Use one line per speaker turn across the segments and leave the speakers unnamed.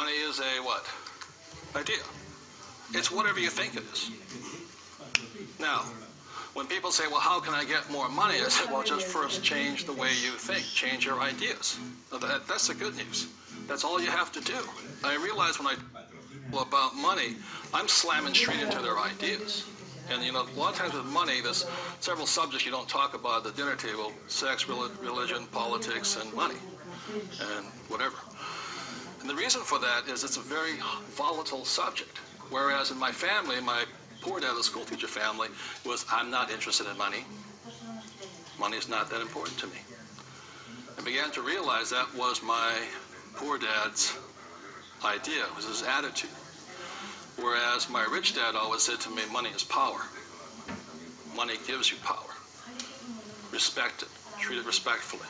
money is a what? Idea. It's whatever you think it is. Now, when people say, well, how can I get more money? I say, well, just first change the way you think. Change your ideas. That's the good news. That's all you have to do. I realize when I talk about money, I'm slamming straight into their ideas. And, you know, a lot of times with money, there's several subjects you don't talk about at the dinner table: sex, religion, politics, and money, and whatever. And the reason for that is it's a very volatile subject. Whereas in my family, my poor dad, the school teacher family, was, I'm not interested in money. Money is not that important to me. I began to realize that was my poor dad's idea, was his attitude. Whereas my rich dad always said to me, money is power. Money gives you power. Respect it. Treat it respectfully.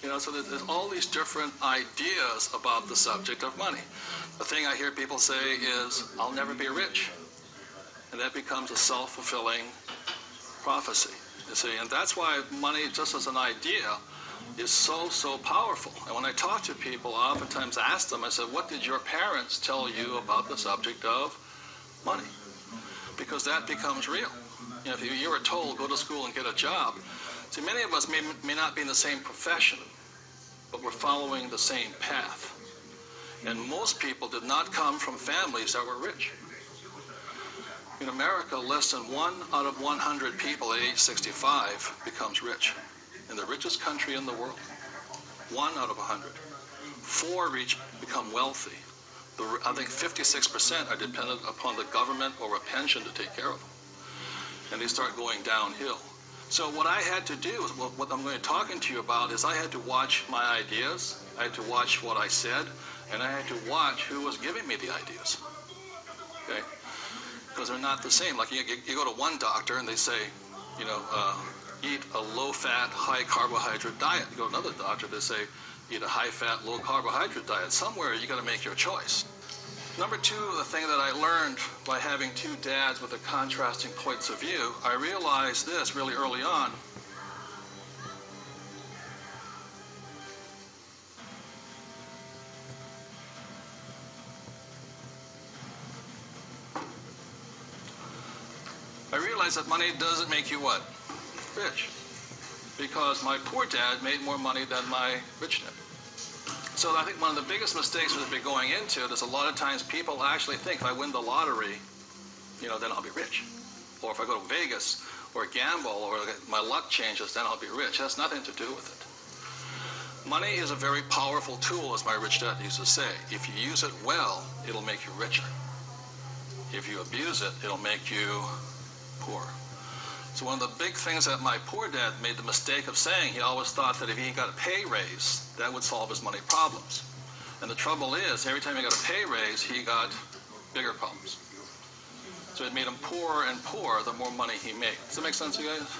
You know, so there's all these different ideas about the subject of money. The thing I hear people say is, I'll never be rich. And that becomes a self-fulfilling prophecy, you see. And that's why money, just as an idea, is so powerful. And when I talk to people, I oftentimes ask them, I said, what did your parents tell you about the subject of money? Because that becomes real. You know, if you were told, go to school and get a job, see, many of us may not be in the same profession, but we're following the same path. And most people did not come from families that were rich. In America, less than 1 out of 100 people at age 65 becomes rich. In the richest country in the world. 1 out of 100. 4 become wealthy. I think 56% are dependent upon the government or a pension to take care of them. And they start going downhill. So what I had to do, what I'm going to be talking to you about, is I had to watch my ideas, I had to watch what I said, and I had to watch who was giving me the ideas. Okay? Because they're not the same. Like you go to one doctor and they say, you know, eat a low-fat, high-carbohydrate diet. You go to another doctor, they say, eat a high-fat, low-carbohydrate diet. Somewhere you got to make your choice. Number 2, the thing that I learned by having 2 dads with the contrasting points of view, I realized this really early on. I realized that money doesn't make you what? Rich. Because my poor dad made more money than my rich dad. So I think one of the biggest mistakes we've been going into is a lot of times people actually think if I win the lottery, you know, then I'll be rich. Or if I go to Vegas or gamble or my luck changes, then I'll be rich. It has nothing to do with it. Money is a very powerful tool, as my rich dad used to say. If you use it well, it'll make you richer. If you abuse it, it'll make you poor. So one of the big things that my poor dad made the mistake of saying, he always thought that if he got a pay raise, that would solve his money problems. And the trouble is, every time he got a pay raise, he got bigger problems. So it made him poorer and poorer the more money he made. Does that make sense to you guys?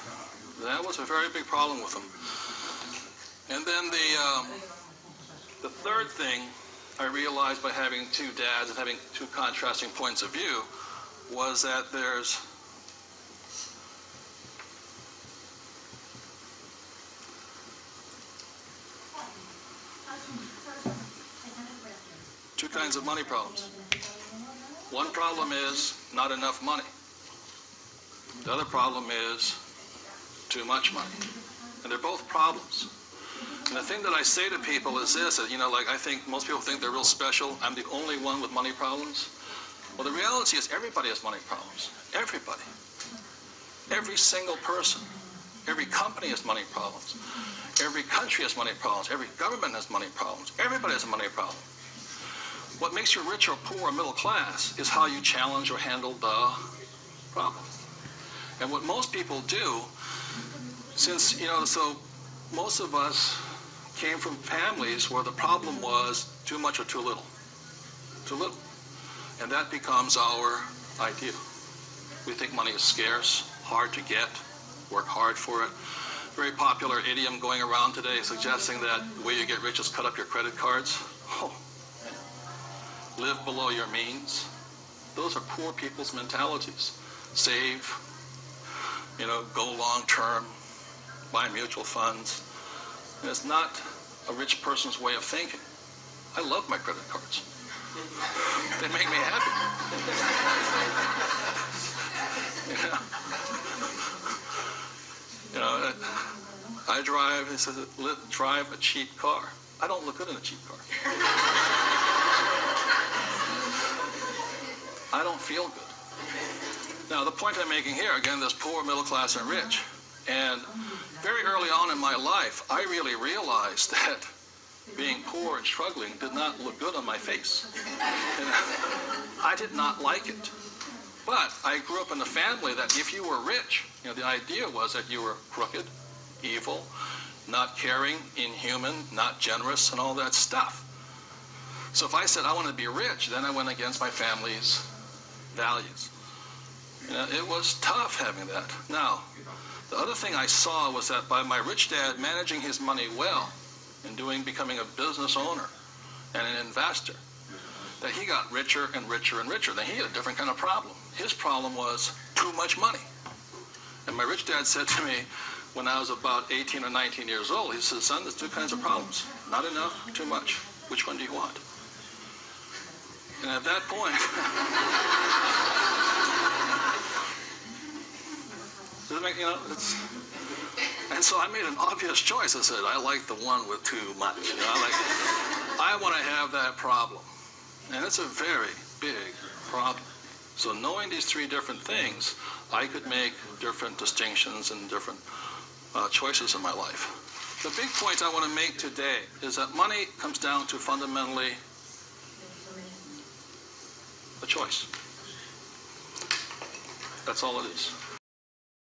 That was a very big problem with him. And then the third thing I realized by having 2 dads and having 2 contrasting points of view was that there's two kinds of money problems. One problem is not enough money. The other problem is too much money. And they're both problems. And the thing that I say to people is this, that, you know, like I think most people think they're real special. I'm the only one with money problems. Well, the reality is everybody has money problems. Everybody. Every single person. Every company has money problems. Every country has money problems. Every government has money problems. Everybody has a money problem. What makes you rich or poor or middle class is how you challenge or handle the problem. And what most people do, since, you know, so most of us came from families where the problem was too much or too little. Too little. And that becomes our idea. We think money is scarce, hard to get, work hard for it. Very popular idiom going around today suggesting that the way you get rich is cut up your credit cards. Oh. Live below your means. Those are poor people's mentalities. Save, you know, go long term, buy mutual funds. And it's not a rich person's way of thinking. I love my credit cards. They make me happy. You know, I drive, it says, drive a cheap car. I don't look good in a cheap car. I don't feel good. Now, the point I'm making here, again, there's poor, middle class, and rich. And very early on in my life, I really realized that being poor and struggling did not look good on my face. And I did not like it. But I grew up in a family that if you were rich, you know, the idea was that you were crooked, evil, not caring, inhuman, not generous, and all that stuff. So if I said I want to be rich, then I went against my family's values. You know, it was tough having that. Now, the other thing I saw was that by my rich dad managing his money well and becoming a business owner and an investor, that he got richer and richer and richer. Then he had a different kind of problem. His problem was too much money. And my rich dad said to me when I was about 18 or 19 years old, he said, son, there's two kinds of problems. Not enough, too much. Which one do you want? And at that point, you know, and so I made an obvious choice. I said, I like the one with too much. You know, I want to have that problem. And it's a very big problem. So knowing these three different things, I could make different distinctions and different choices in my life. The big point I want to make today is that money comes down to fundamentally a choice. That's all it is.